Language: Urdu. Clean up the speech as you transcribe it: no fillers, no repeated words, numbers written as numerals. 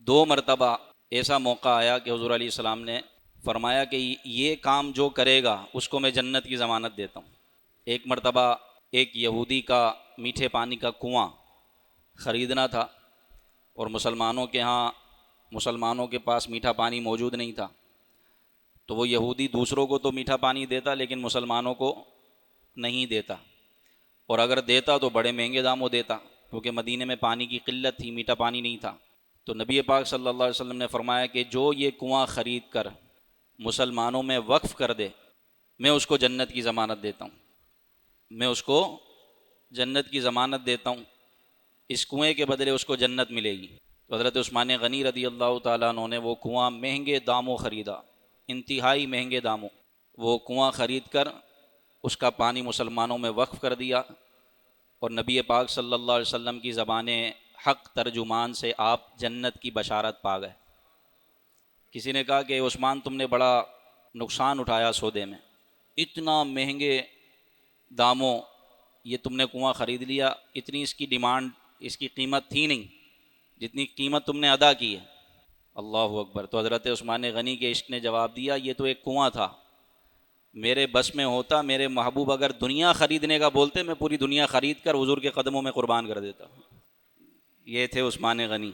دو مرتبہ ایسا موقع آیا کہ حضور علیہ السلام نے فرمایا کہ یہ کام جو کرے گا اس کو میں جنت کی ضمانت دیتا ہوں۔ ایک مرتبہ ایک یہودی کا میٹھے پانی کا کنواں خریدنا تھا، اور مسلمانوں کے پاس میٹھا پانی موجود نہیں تھا، تو وہ یہودی دوسروں کو تو میٹھا پانی دیتا لیکن مسلمانوں کو نہیں دیتا، اور اگر دیتا تو بڑے مہنگے داموں دیتا، کیونکہ مدینے میں پانی کی قلت تھی، میٹھا پانی نہیں تھا۔ تو نبی پاک صلی اللہ علیہ وسلم نے فرمایا کہ جو یہ کنواں خرید کر مسلمانوں میں وقف کر دے، میں اس کو جنت کی ضمانت دیتا ہوں، میں اس کو جنت کی ضمانت دیتا ہوں، اس کنویں کے بدلے اس کو جنت ملے گی۔ تو حضرت عثمان غنی رضی اللہ تعالیٰ عنہ نے وہ کنواں مہنگے داموں خریدا، انتہائی مہنگے داموں، وہ کنواں خرید کر اس کا پانی مسلمانوں میں وقف کر دیا، اور نبی پاک صلی اللہ علیہ وسلم کی زبان حق ترجمان سے آپ جنت کی بشارت پا گئے۔ کسی نے کہا کہ عثمان تم نے بڑا نقصان اٹھایا سودے میں، اتنا مہنگے داموں یہ تم نے کنواں خرید لیا، اتنی اس کی ڈیمانڈ، اس کی قیمت تھی نہیں جتنی قیمت تم نے ادا کی ہے۔ اللہ اکبر۔ تو حضرت عثمان غنی کے عشق نے جواب دیا یہ تو ایک کنواں تھا، میرے بس میں ہوتا، میرے محبوب اگر دنیا خریدنے کا بولتے میں پوری دنیا خرید کر حضور کے قدموں میں قربان کر دیتا۔ یہ تھے عثمان غنی۔